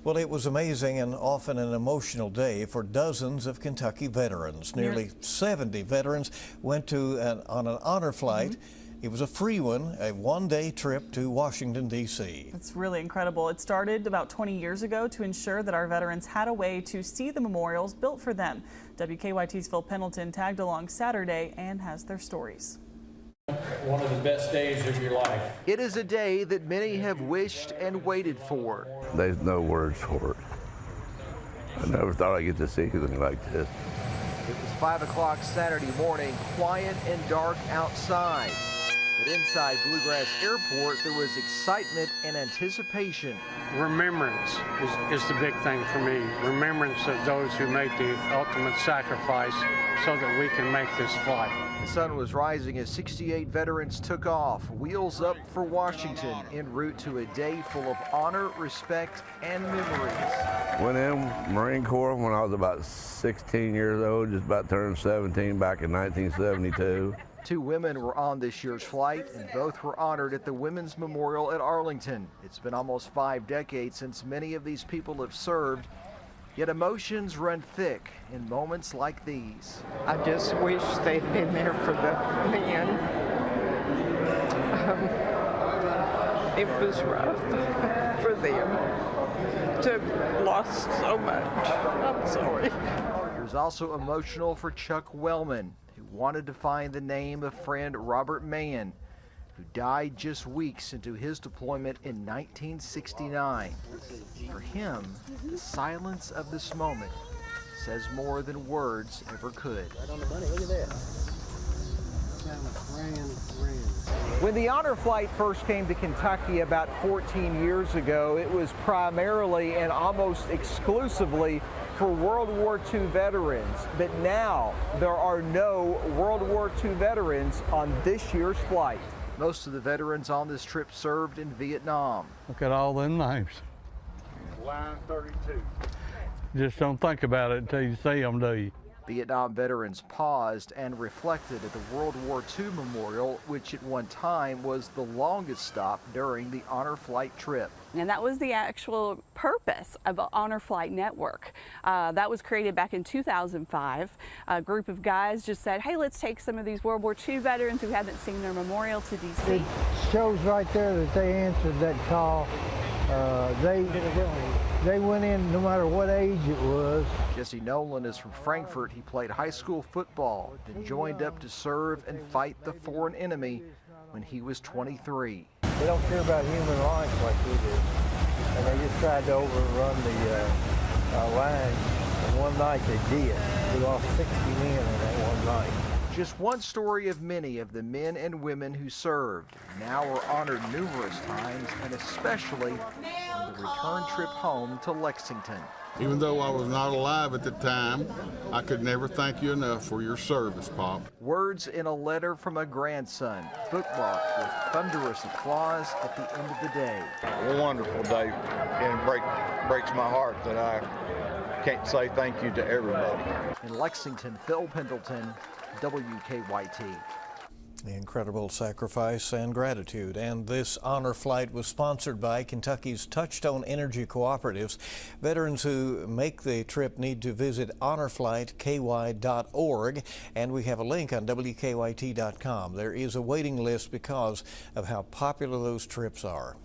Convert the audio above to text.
Well, it was amazing and often an emotional day for dozens of Kentucky veterans. Nearly 70 veterans went on an honor flight. It was a free one, a one-day trip to Washington, D.C. It's really incredible. It started about 20 years ago to ensure that our veterans had a way to see the memorials built for them. WKYT's Phil Pendleton tagged along Saturday and has their stories. One of the best days of your life. It is a day that many have wished and waited for. There's no words for it. I never thought I'd get to see anything like this. It was 5 o'clock Saturday morning, quiet and dark outside. But inside Bluegrass Airport, there was excitement and anticipation. Remembrance is the big thing for me. Remembrance of those who made the ultimate sacrifice so that we can make this flight. The sun was rising as 68 veterans took off, wheels up for Washington, en route to a day full of honor, respect, and memories. Went in Marine Corps when I was about 16 years old, just about turned 17 back in 1972. 2 women were on this year's flight, and both were honored at the Women's Memorial at Arlington. It's been almost 5 decades since many of these people have served, yet emotions run thick in moments like these. I just wish they'd been there for the men. It was rough for them to have lost so much. I'm sorry. It was also emotional for Chuck Wellman, who wanted to find the name of friend Robert Mann, who died just weeks into his deployment in 1969. For him, the silence of this moment says more than words ever could. Right on the money, look at that. When the honor flight first came to Kentucky about 14 years ago, it was primarily and almost exclusively for World War II veterans. But now there are no World War II veterans on this year's flight. Most of the veterans on this trip served in Vietnam. Look at all them names. Line 32. Just don't think about it until you see them, do you? Vietnam veterans paused and reflected at the World War II Memorial, which at one time was the longest stop during the honor flight trip. And that was the actual purpose of an Honor Flight Network. That was created back in 2005. A group of guys just said, hey, let's take some of these World War II veterans who haven't seen their memorial to D.C. It shows right there that they answered that call. They went in no matter what age it was. Jesse Nolan is from Frankfort. He played high school football, then joined up to serve and fight the foreign enemy when he was 23. They don't care about human rights like we do. And they just tried to overrun the line. And one night they did. We lost 60 men in that one night. Just one story of many of the men and women who served, now are honored numerous times, and especially on the return trip home to Lexington. Even though I was not alive at the time, I could never thank you enough for your service, Pop. Words in a letter from a grandson, bookmarked with thunderous applause at the end of the day. A wonderful day, and it breaks my heart that I can't say thank you to everybody. In Lexington, Phil Pendleton, WKYT. The incredible sacrifice and gratitude. And this honor flight was sponsored by Kentucky's Touchstone Energy Cooperatives. Veterans who make the trip need to visit honorflightky.org, and we have a link on WKYT.com. There is a waiting list because of how popular those trips are.